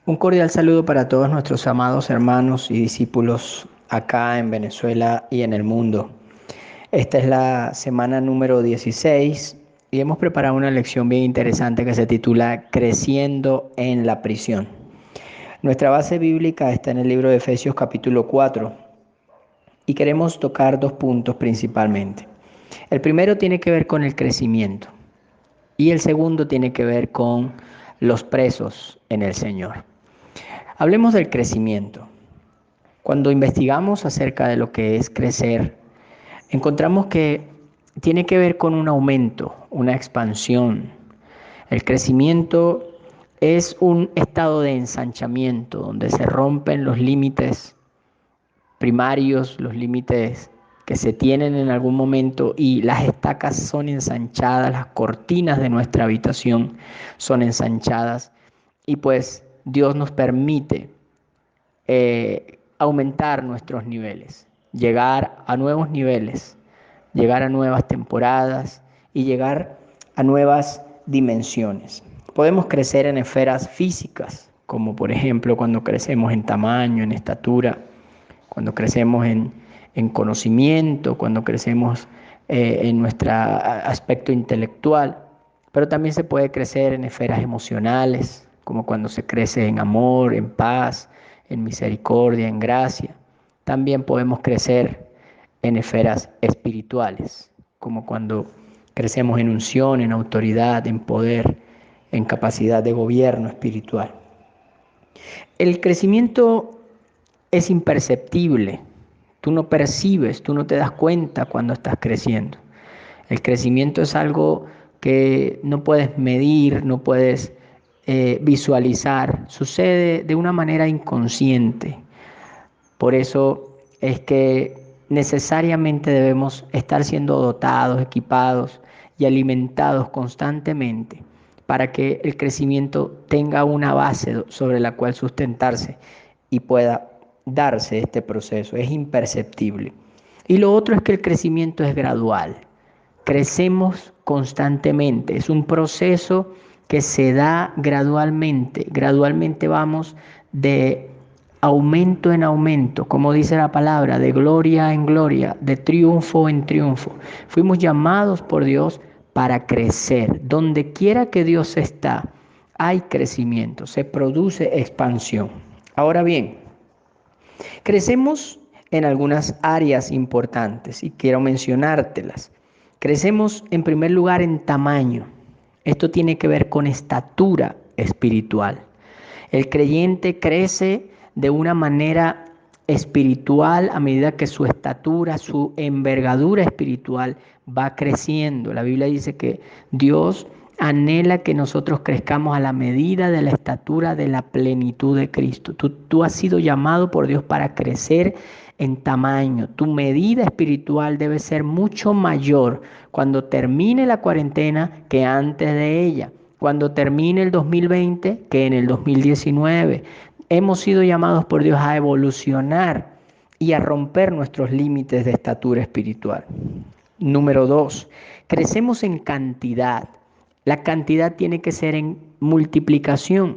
Un cordial saludo para todos nuestros amados hermanos y discípulos acá en Venezuela y en el mundo. Esta es la semana número 16 y hemos preparado una lección bien interesante que se titula Creciendo en la prisión. Nuestra base bíblica está en el libro de Efesios capítulo 4 y queremos tocar dos puntos principalmente. El primero tiene que ver con el crecimiento y el segundo tiene que ver con los presos en el Señor. Hablemos del crecimiento. Cuando investigamos acerca de lo que es crecer, encontramos que tiene que ver con un aumento, una expansión. El crecimiento es un estado de ensanchamiento donde se rompen los límites primarios, los límites que se tienen en algún momento y las estacas son ensanchadas, las cortinas de nuestra habitación son ensanchadas y pues Dios nos permite aumentar nuestros niveles, llegar a nuevos niveles, llegar a nuevas temporadas y llegar a nuevas dimensiones. Podemos crecer en esferas físicas, como por ejemplo cuando crecemos en tamaño, en estatura, cuando crecemos en conocimiento, cuando crecemos en nuestro aspecto intelectual, pero también se puede crecer en esferas emocionales, como cuando se crece en amor, en paz, en misericordia, en gracia. También podemos crecer en esferas espirituales, como cuando crecemos en unción, en autoridad, en poder, en capacidad de gobierno espiritual. El crecimiento es imperceptible. Tú no percibes, tú no te das cuenta cuando estás creciendo. El crecimiento es algo que no puedes medir, no puedes visualizar. Sucede de una manera inconsciente. Por eso es que necesariamente debemos estar siendo dotados, equipados y alimentados constantemente para que el crecimiento tenga una base sobre la cual sustentarse y pueda darse este proceso. Es imperceptible. Y lo otro es que el crecimiento es gradual. Crecemos constantemente. Es un proceso que se da gradualmente. Gradualmente vamos de aumento en aumento, como dice la palabra, de gloria en gloria, de triunfo en triunfo. Fuimos llamados por Dios para crecer. Donde quiera que Dios está, hay crecimiento, se produce expansión. Ahora bien, crecemos en algunas áreas importantes y quiero mencionártelas. Crecemos en primer lugar en tamaño. Esto tiene que ver con estatura espiritual. El creyente crece de una manera espiritual a medida que su estatura, su envergadura espiritual va creciendo. La Biblia dice que Dios anhela que nosotros crezcamos a la medida de la estatura de la plenitud de Cristo. Tú has sido llamado por Dios para crecer en tamaño. Tu medida espiritual debe ser mucho mayor cuando termine la cuarentena que antes de ella. Cuando termine el 2020 que en el 2019. Hemos sido llamados por Dios a evolucionar y a romper nuestros límites de estatura espiritual. Número 2, crecemos en cantidad. La cantidad tiene que ser en multiplicación.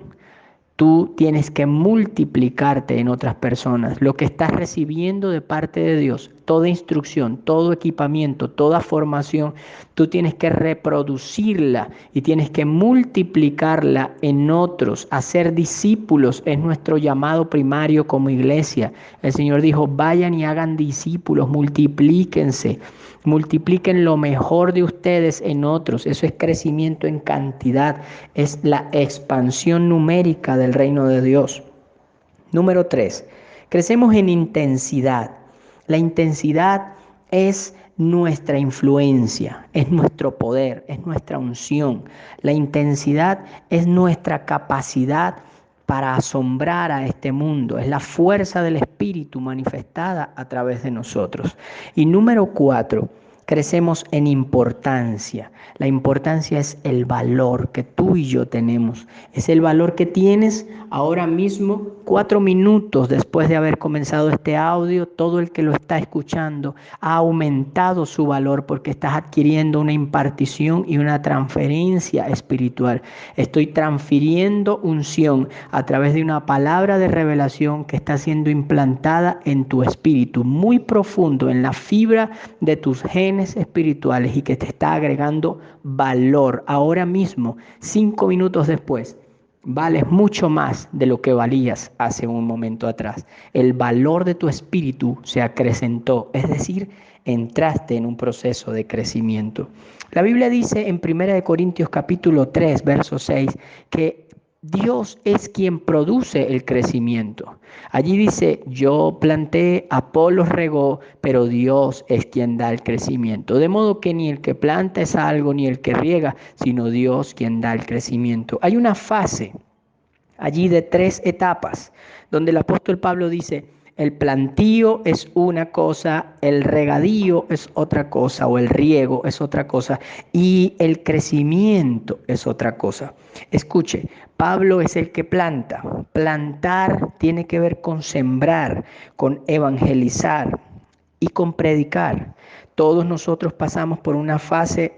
Tú tienes que multiplicarte en otras personas. Lo que estás recibiendo de parte de Dios, toda instrucción, todo equipamiento, toda formación, tú tienes que reproducirla y tienes que multiplicarla en otros. Hacer discípulos es nuestro llamado primario como iglesia. El Señor dijo, vayan y hagan discípulos, multiplíquense. Multipliquen lo mejor de ustedes en otros. Eso es crecimiento en cantidad. Es la expansión numérica del reino de Dios. Número 3. Crecemos en intensidad. La intensidad es nuestra influencia, es nuestro poder, es nuestra unción. La intensidad es nuestra capacidad para asombrar a este mundo. Es la fuerza del Espíritu manifestada a través de nosotros. Y número 4, crecemos en importancia. La importancia es el valor que tú y yo tenemos. Es el valor que tienes ahora mismo, 4 minutos después de haber comenzado este audio. Todo el que lo está escuchando ha aumentado su valor porque estás adquiriendo una impartición y una transferencia espiritual. Estoy transfiriendo unción a través de una palabra de revelación que está siendo implantada en tu espíritu, muy profundo, en la fibra de tus genes espirituales, y que te está agregando valor. Ahora mismo, 5 minutos después, vales mucho más de lo que valías hace un momento atrás. El valor de tu espíritu se acrecentó, es decir, entraste en un proceso de crecimiento. La Biblia dice en 1 Corintios capítulo 3, verso 6, que Dios es quien produce el crecimiento. Allí dice, yo planté, Apolos regó, pero Dios es quien da el crecimiento. De modo que ni el que planta es algo, ni el que riega, sino Dios quien da el crecimiento. Hay una fase allí de 3 etapas, donde el apóstol Pablo dice, el plantío es una cosa, el regadío es otra cosa, o el riego es otra cosa, y el crecimiento es otra cosa. Escuche, Pablo es el que planta. Plantar tiene que ver con sembrar, con evangelizar y con predicar. Todos nosotros pasamos por una fase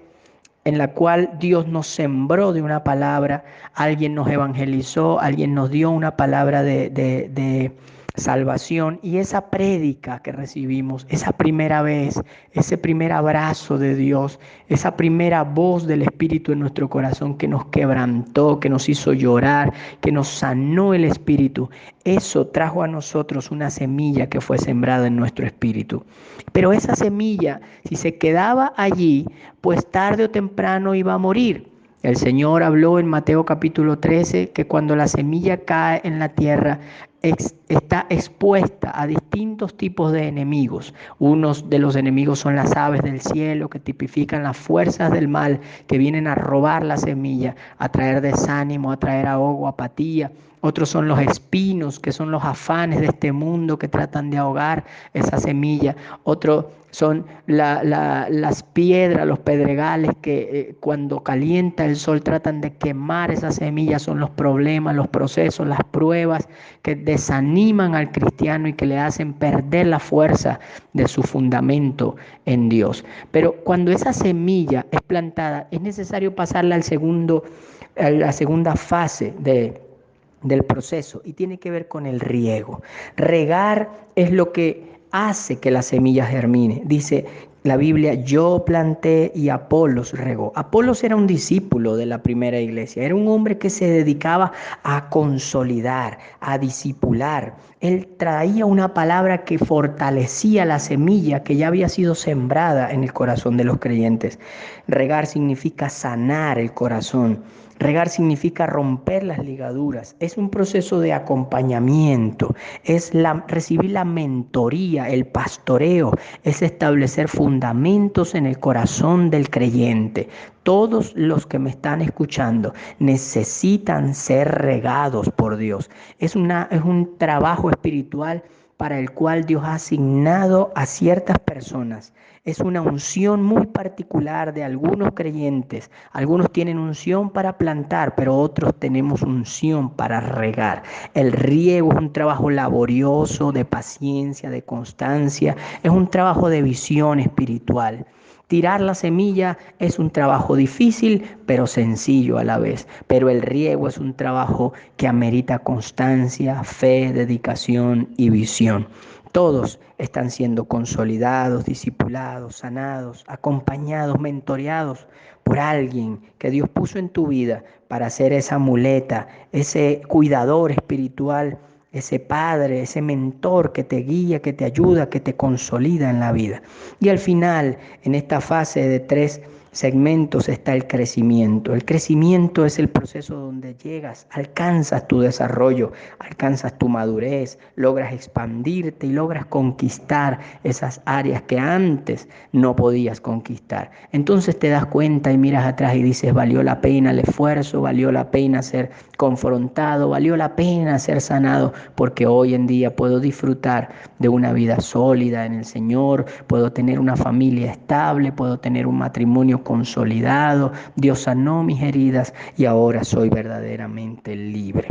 en la cual Dios nos sembró de una palabra, alguien nos evangelizó, alguien nos dio una palabra de salvación, y esa prédica que recibimos, esa primera vez, ese primer abrazo de Dios, esa primera voz del Espíritu en nuestro corazón que nos quebrantó, que nos hizo llorar, que nos sanó el espíritu, eso trajo a nosotros una semilla que fue sembrada en nuestro espíritu. Pero esa semilla, si se quedaba allí, pues tarde o temprano iba a morir. El Señor habló en Mateo capítulo 13 que cuando la semilla cae en la tierra, está expuesta a distintos tipos de enemigos. Unos de los enemigos son las aves del cielo, que tipifican las fuerzas del mal que vienen a robar la semilla, a traer desánimo, a traer ahogo, apatía. Otros son los espinos, que son los afanes de este mundo que tratan de ahogar esa semilla. Otros son las piedras, los pedregales que cuando calienta el sol tratan de quemar esa semilla. Son los problemas, los procesos, las pruebas que desaniman al cristiano y que le hacen perder la fuerza de su fundamento en Dios. Pero cuando esa semilla es plantada, es necesario pasarla a la segunda fase del proceso, y tiene que ver con el riego. Regar es lo que hace que la semilla germine. Dice la Biblia, yo planté y Apolos regó. Apolos era un discípulo de la primera iglesia, era un hombre que se dedicaba a consolidar, a discipular. Él traía una palabra que fortalecía la semilla que ya había sido sembrada en el corazón de los creyentes. Regar significa sanar el corazón. Regar significa romper las ligaduras. Es un proceso de acompañamiento, es recibir la mentoría, el pastoreo, es establecer fundamentos en el corazón del creyente. Todos los que me están escuchando necesitan ser regados por Dios. Es un trabajo espiritual para el cual Dios ha asignado a ciertas personas. Es una unción muy particular de algunos creyentes. Algunos tienen unción para plantar, pero otros tenemos unción para regar. El riego es un trabajo laborioso, de paciencia, de constancia. Es un trabajo de visión espiritual. Tirar la semilla es un trabajo difícil, pero sencillo a la vez. Pero el riego es un trabajo que amerita constancia, fe, dedicación y visión. Todos están siendo consolidados, discipulados, sanados, acompañados, mentoreados por alguien que Dios puso en tu vida para ser esa muleta, ese cuidador espiritual, ese padre, ese mentor que te guía, que te ayuda, que te consolida en la vida. Y al final, en esta fase de 3 segmentos está el crecimiento. El crecimiento es el proceso donde llegas, alcanzas tu desarrollo, alcanzas tu madurez, logras expandirte y logras conquistar esas áreas que antes no podías conquistar. Entonces te das cuenta y miras atrás y dices, valió la pena el esfuerzo, valió la pena ser confrontado, valió la pena ser sanado, porque hoy en día puedo disfrutar de una vida sólida en el Señor, puedo tener una familia estable, puedo tener un matrimonio consolidado, Dios sanó mis heridas y ahora soy verdaderamente libre.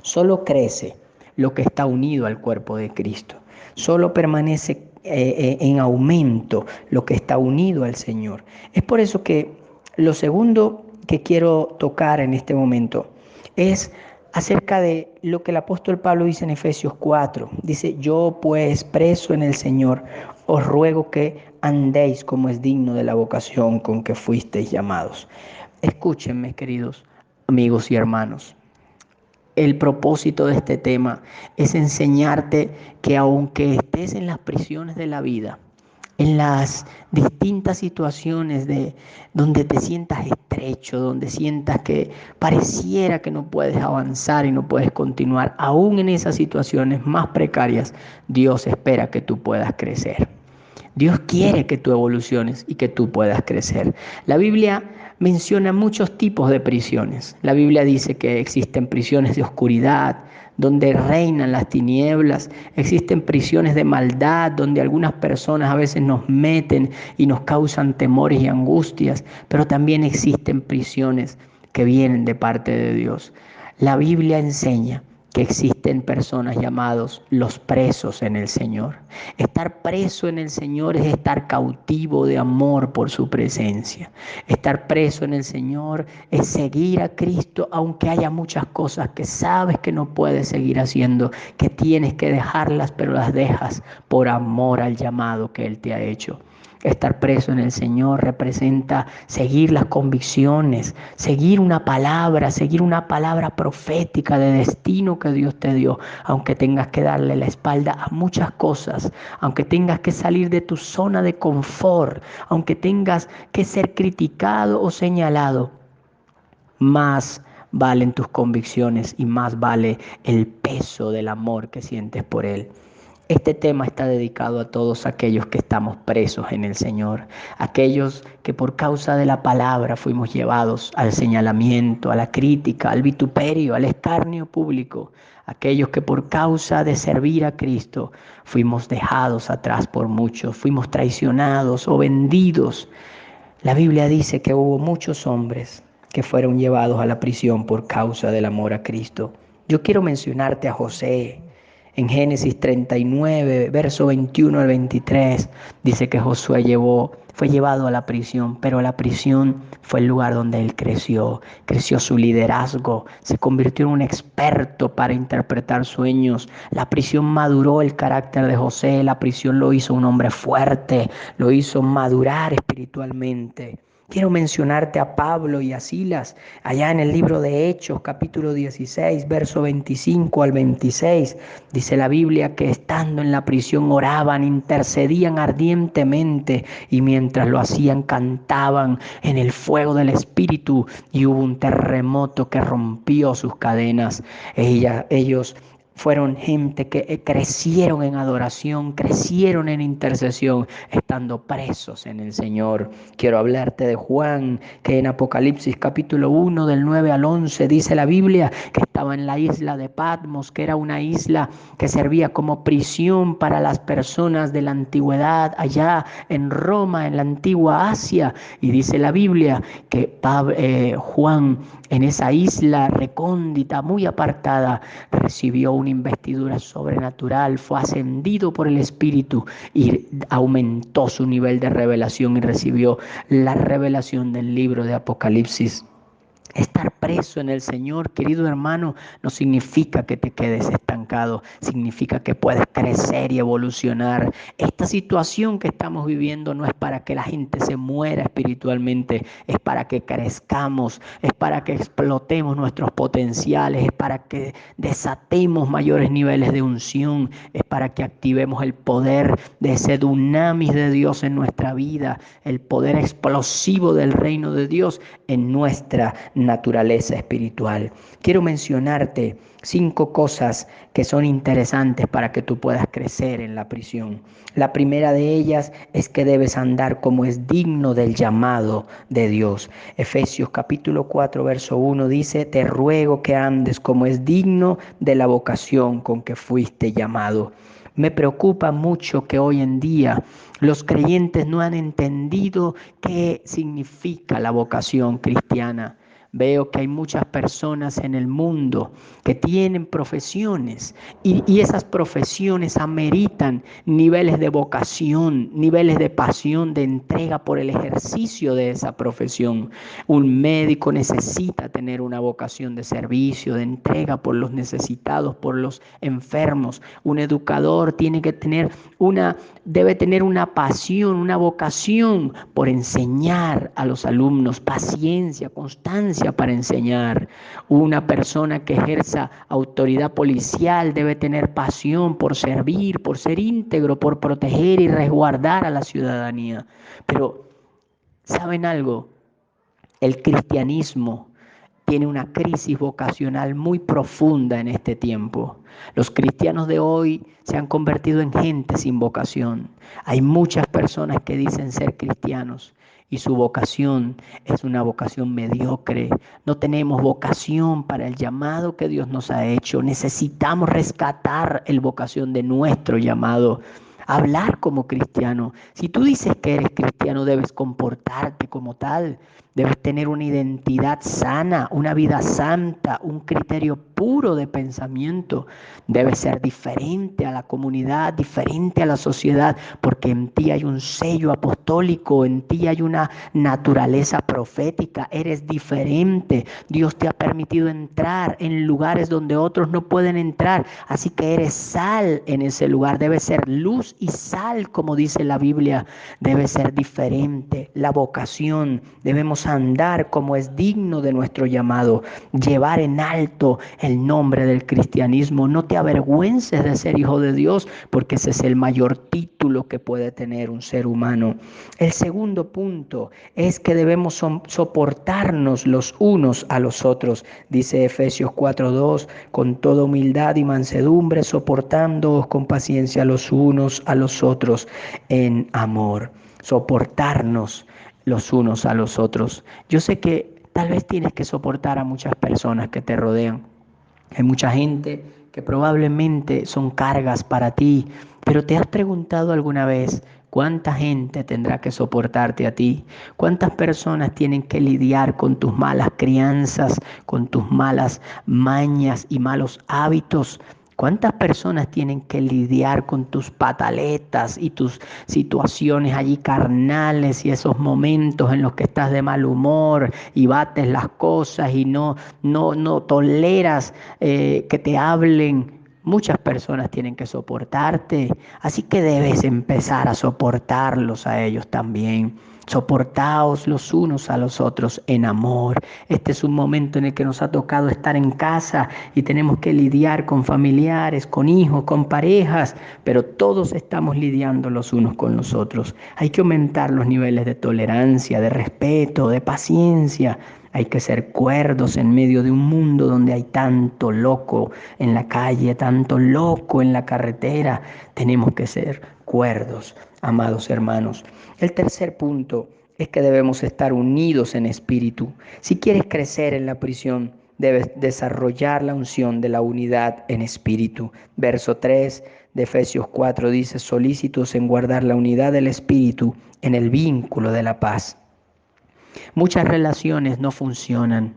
Solo crece lo que está unido al cuerpo de Cristo. Solo permanece en aumento lo que está unido al Señor. Es por eso que lo segundo que quiero tocar en este momento es acerca de lo que el apóstol Pablo dice en Efesios 4. Dice, yo pues preso en el Señor, os ruego que andéis como es digno de la vocación con que fuisteis llamados. Escúchenme, queridos amigos y hermanos. El propósito de este tema es enseñarte que aunque estés en las prisiones de la vida, en las distintas situaciones donde te sientas estrecho, donde sientas que pareciera que no puedes avanzar y no puedes continuar, aún en esas situaciones más precarias, Dios espera que tú puedas crecer. Dios quiere que tú evoluciones y que tú puedas crecer. La Biblia menciona muchos tipos de prisiones. La Biblia dice que existen prisiones de oscuridad, donde reinan las tinieblas. Existen prisiones de maldad, donde algunas personas a veces nos meten y nos causan temores y angustias. Pero también existen prisiones que vienen de parte de Dios. La Biblia enseña que existen personas llamados los presos en el Señor. Estar preso en el Señor es estar cautivo de amor por su presencia. Estar preso en el Señor es seguir a Cristo aunque haya muchas cosas que sabes que no puedes seguir haciendo, que tienes que dejarlas, pero las dejas por amor al llamado que Él te ha hecho. Estar preso en el Señor representa seguir las convicciones, seguir una palabra profética de destino que Dios te dio, aunque tengas que darle la espalda a muchas cosas, aunque tengas que salir de tu zona de confort, aunque tengas que ser criticado o señalado, más valen tus convicciones y más vale el peso del amor que sientes por Él. Este tema está dedicado a todos aquellos que estamos presos en el Señor, aquellos que por causa de la palabra fuimos llevados al señalamiento, a la crítica, al vituperio, al escarnio público, aquellos que por causa de servir a Cristo fuimos dejados atrás por muchos, fuimos traicionados o vendidos. La Biblia dice que hubo muchos hombres que fueron llevados a la prisión por causa del amor a Cristo. Yo quiero mencionarte a José. En Génesis 39, verso 21 al 23, dice que Josué fue llevado a la prisión, pero la prisión fue el lugar donde él creció su liderazgo, se convirtió en un experto para interpretar sueños. La prisión maduró el carácter de José, la prisión lo hizo un hombre fuerte, lo hizo madurar espiritualmente. Quiero mencionarte a Pablo y a Silas, allá en el libro de Hechos, capítulo 16, verso 25 al 26. Dice la Biblia que estando en la prisión oraban, intercedían ardientemente y mientras lo hacían cantaban en el fuego del Espíritu y hubo un terremoto que rompió sus cadenas. Ellos fueron gente que crecieron en adoración, crecieron en intercesión, estando presos en el Señor. Quiero hablarte de Juan, que en Apocalipsis capítulo 1, del 9 al 11, dice la Biblia que estaba en la isla de Patmos, que era una isla que servía como prisión para las personas de la antigüedad, allá en Roma, en la antigua Asia. Y dice la Biblia que Juan, en esa isla recóndita, muy apartada, recibió una investidura sobrenatural, fue ascendido por el Espíritu y aumentó su nivel de revelación y recibió la revelación del libro de Apocalipsis. Estar preso en el Señor, querido hermano, no significa que te quedes estancado, significa que puedes crecer y evolucionar. Esta situación que estamos viviendo no es para que la gente se muera espiritualmente, es para que crezcamos, es para que explotemos nuestros potenciales, es para que desatemos mayores niveles de unción, es para que activemos el poder de ese dunamis de Dios en nuestra vida, el poder explosivo del reino de Dios en nuestra naturaleza espiritual. Quiero mencionarte 5 cosas que son interesantes para que tú puedas crecer en la prisión. La primera de ellas es que debes andar como es digno del llamado de Dios. Efesios capítulo 4, verso 1 dice: te ruego que andes como es digno de la vocación con que fuiste llamado. Me preocupa mucho que hoy en día los creyentes no han entendido qué significa la vocación cristiana. Veo que hay muchas personas en el mundo que tienen profesiones y esas profesiones ameritan niveles de vocación, niveles de pasión, de entrega por el ejercicio de esa profesión. Un médico necesita tener una vocación de servicio, de entrega por los necesitados, por los enfermos. Un educador debe tener una pasión, una vocación por enseñar a los alumnos, paciencia, constancia para enseñar. Una persona que ejerza autoridad policial debe tener pasión por servir, por ser íntegro, por proteger y resguardar a la ciudadanía. Pero, ¿saben algo? El cristianismo tiene una crisis vocacional muy profunda en este tiempo. Los cristianos de hoy se han convertido en gente sin vocación. Hay muchas personas que dicen ser cristianos y su vocación es una vocación mediocre. No tenemos vocación para el llamado que Dios nos ha hecho. Necesitamos rescatar la vocación de nuestro llamado. Hablar como cristiano. Si tú dices que eres cristiano, debes comportarte como tal. Debes tener una identidad sana, una vida santa, un criterio puro de pensamiento. Debes ser diferente a la comunidad, diferente a la sociedad, porque en ti hay un sello apostólico, en ti hay una naturaleza profética. Eres diferente. Dios te ha permitido entrar en lugares donde otros no pueden entrar. Así que eres sal en ese lugar. Debes ser luz y sal, como dice la Biblia. Debe ser diferente. La vocación, debemos andar como es digno de nuestro llamado, llevar en alto el nombre del cristianismo. No te avergüences de ser hijo de Dios, porque ese es el mayor título que puede tener un ser humano. El segundo punto es que debemos soportarnos los unos a los otros. Dice Efesios 4:2, con toda humildad y mansedumbre, soportándoos con paciencia los unos a los otros en amor. Soportarnos los unos a los otros. Yo sé que tal vez tienes que soportar a muchas personas que te rodean. Hay mucha gente que probablemente son cargas para ti, pero ¿te has preguntado alguna vez cuánta gente tendrá que soportarte a ti? ¿Cuántas personas tienen que lidiar con tus malas crianzas, con tus malas mañas y malos hábitos? ¿Cuántas personas tienen que lidiar con tus pataletas y tus situaciones allí carnales y esos momentos en los que estás de mal humor y bates las cosas y no toleras que te hablen? Muchas personas tienen que soportarte, así que debes empezar a soportarlos a ellos también. Soportaos los unos a los otros en amor. Este es un momento en el que nos ha tocado estar en casa y tenemos que lidiar con familiares, con hijos, con parejas, pero todos estamos lidiando los unos con los otros. Hay que aumentar los niveles de tolerancia, de respeto, de paciencia. Hay que ser cuerdos en medio de un mundo donde hay tanto loco en la calle, tanto loco en la carretera. Tenemos que ser cuerdos, amados hermanos. El tercer punto es que debemos estar unidos en espíritu. Si quieres crecer en la prisión, debes desarrollar la unción de la unidad en espíritu. Verso 3 de Efesios 4 dice: solícitos en guardar la unidad del espíritu en el vínculo de la paz. Muchas relaciones no funcionan.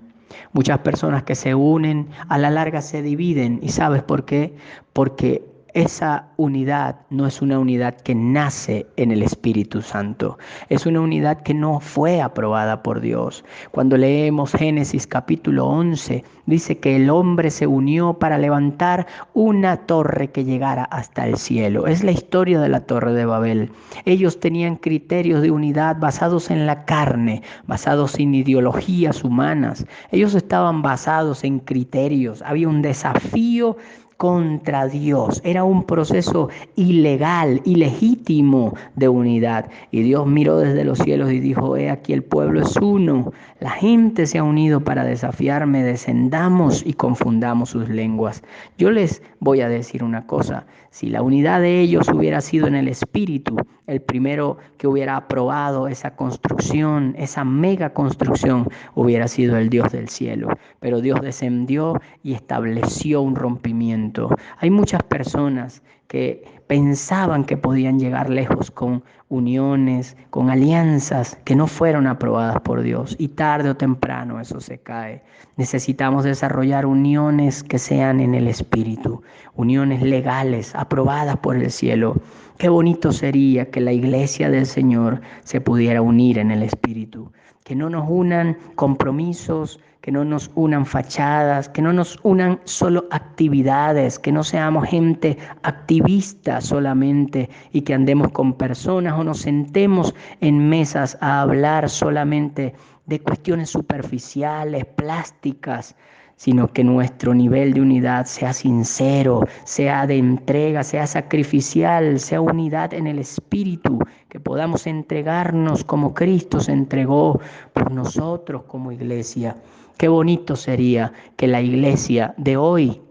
Muchas personas que se unen a la larga se dividen. ¿Y sabes por qué? Porque esa unidad no es una unidad que nace en el Espíritu Santo. Es una unidad que no fue aprobada por Dios. Cuando leemos Génesis capítulo 11, dice que el hombre se unió para levantar una torre que llegara hasta el cielo. Es la historia de la Torre de Babel. Ellos tenían criterios de unidad basados en la carne, basados en ideologías humanas. Ellos estaban basados en criterios. Había un desafío contra Dios. Era un proceso ilegal, ilegítimo de unidad. Y Dios miró desde los cielos y dijo: he aquí el pueblo es uno. La gente se ha unido para desafiarme. Descendamos y confundamos sus lenguas. Yo les voy a decir una cosa. Si la unidad de ellos hubiera sido en el Espíritu, el primero que hubiera aprobado esa construcción, esa mega construcción, hubiera sido el Dios del cielo. Pero Dios descendió y estableció un rompimiento. Hay muchas personas que pensaban que podían llegar lejos con uniones, con alianzas que no fueron aprobadas por Dios, y tarde o temprano eso se cae. Necesitamos desarrollar uniones que sean en el Espíritu, uniones legales, aprobadas por el cielo. Qué bonito sería que la iglesia del Señor se pudiera unir en el Espíritu, que no nos unan compromisos, que no nos unan fachadas, que no nos unan solo actividades, que no seamos gente activista solamente y que andemos con personas o nos sentemos en mesas a hablar solamente de cuestiones superficiales, plásticas, sino que nuestro nivel de unidad sea sincero, sea de entrega, sea sacrificial, sea unidad en el Espíritu, que podamos entregarnos como Cristo se entregó por nosotros como iglesia. Qué bonito sería que la iglesia de hoy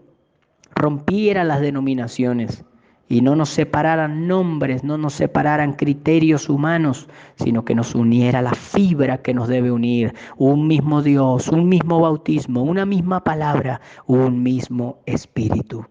rompiera las denominaciones y no nos separaran nombres, no nos separaran criterios humanos, sino que nos uniera la fibra que nos debe unir: un mismo Dios, un mismo bautismo, una misma palabra, un mismo Espíritu.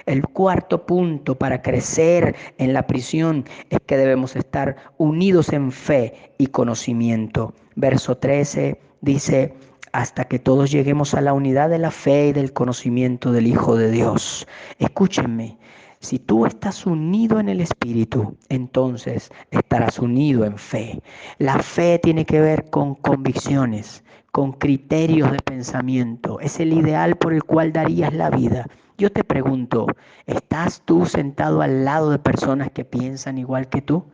El cuarto punto para crecer en la prisión es que debemos estar unidos en fe y conocimiento. Verso 13 dice: hasta que todos lleguemos a la unidad de la fe y del conocimiento del Hijo de Dios. Escúchenme, si tú estás unido en el Espíritu, entonces estarás unido en fe. La fe tiene que ver con convicciones, con criterios de pensamiento. Es el ideal por el cual darías la vida. Yo te pregunto, ¿estás tú sentado al lado de personas que piensan igual que tú?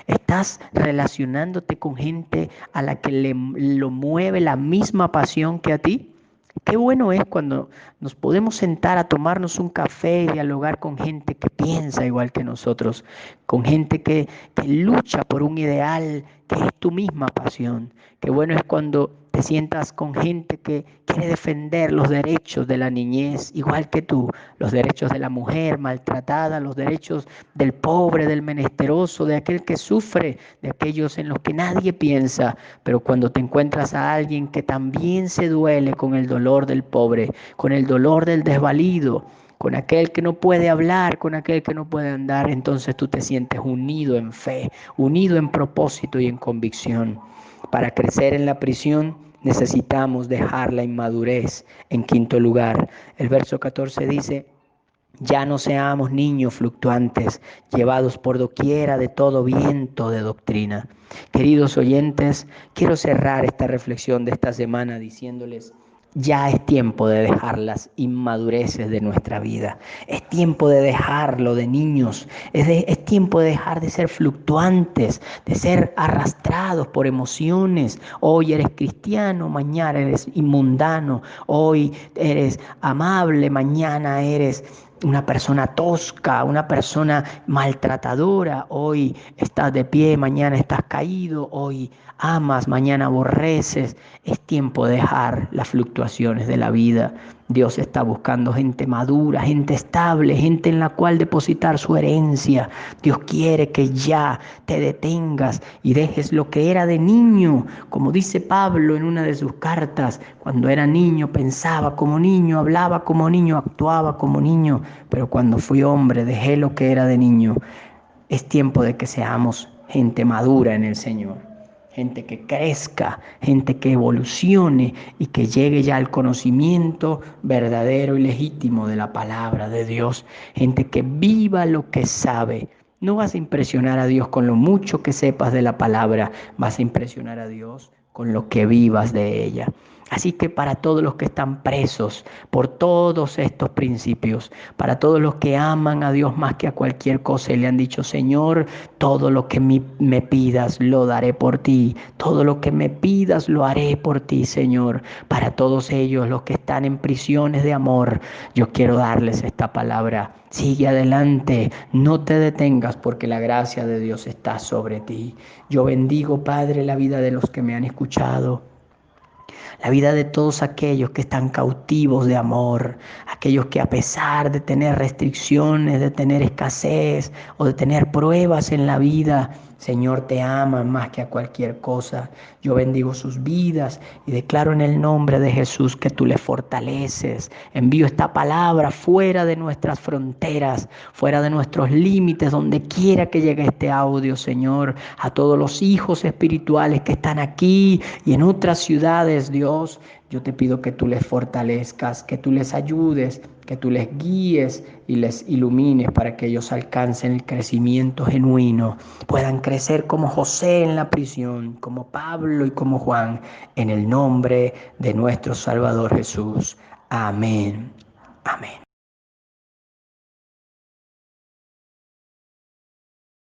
¿Estás relacionándote con gente a la que lo mueve la misma pasión que a ti? Qué bueno es cuando nos podemos sentar a tomarnos un café y dialogar con gente que piensa igual que nosotros, con gente que lucha por un ideal que es tu misma pasión. Qué bueno es cuando te sientas con gente que quiere defender los derechos de la niñez igual que tú, los derechos de la mujer maltratada, los derechos del pobre, del menesteroso, de aquel que sufre, de aquellos en los que nadie piensa. Pero cuando te encuentras a alguien que también se duele con el dolor del pobre, con el dolor del desvalido, con aquel que no puede hablar, con aquel que no puede andar, entonces tú te sientes unido en fe, unido en propósito y en convicción. Para crecer en la prisión necesitamos dejar la inmadurez. En quinto lugar, el verso 14 dice: ya no seamos niños fluctuantes, llevados por doquiera de todo viento de doctrina. Queridos oyentes, quiero cerrar esta reflexión de esta semana diciéndoles: ya es tiempo de dejar las inmadureces de nuestra vida. Es tiempo de dejarlo de niños. Es tiempo de dejar de ser fluctuantes, de ser arrastrados por emociones. Hoy eres cristiano, mañana eres inmundano. Hoy eres amable, mañana eres una persona tosca, una persona maltratadora. Hoy estás de pie, mañana estás caído. Hoy amas, mañana aborreces. Es tiempo de dejar las fluctuaciones de la vida. Dios está buscando gente madura, gente estable, gente en la cual depositar su herencia. Dios quiere que ya te detengas y dejes lo que era de niño. Como dice Pablo en una de sus cartas: cuando era niño pensaba como niño, hablaba como niño, actuaba como niño, pero cuando fui hombre dejé lo que era de niño. Es tiempo de que seamos gente madura en el Señor. gente que crezca, gente que evolucione y que llegue ya al conocimiento verdadero y legítimo de la palabra de Dios, gente que viva lo que sabe. No vas a impresionar a Dios con lo mucho que sepas de la palabra, vas a impresionar a Dios con lo que vivas de ella. Así que para todos los que están presos por todos estos principios, para todos los que aman a Dios más que a cualquier cosa y le han dicho, Señor, todo lo que me pidas lo daré por ti, todo lo que me pidas lo haré por ti, Señor. Para todos ellos, los que están en prisiones de amor, yo quiero darles esta palabra. Sigue adelante, no te detengas porque la gracia de Dios está sobre ti. Yo bendigo, Padre, la vida de los que me han escuchado, la vida de todos aquellos que están cautivos de amor, aquellos que a pesar de tener restricciones, de tener escasez o de tener pruebas en la vida, Señor, te aman más que a cualquier cosa. Yo bendigo sus vidas y declaro en el nombre de Jesús que tú les fortaleces. Envío esta palabra fuera de nuestras fronteras, fuera de nuestros límites, donde quiera que llegue este audio, Señor, a todos los hijos espirituales que están aquí y en otras ciudades, Dios. Yo te pido que tú les fortalezcas, que tú les ayudes, que tú les guíes y les ilumines para que ellos alcancen el crecimiento genuino, puedan crecer como José en la prisión, como Pablo y como Juan, en el nombre de nuestro Salvador Jesús. Amén. Amén.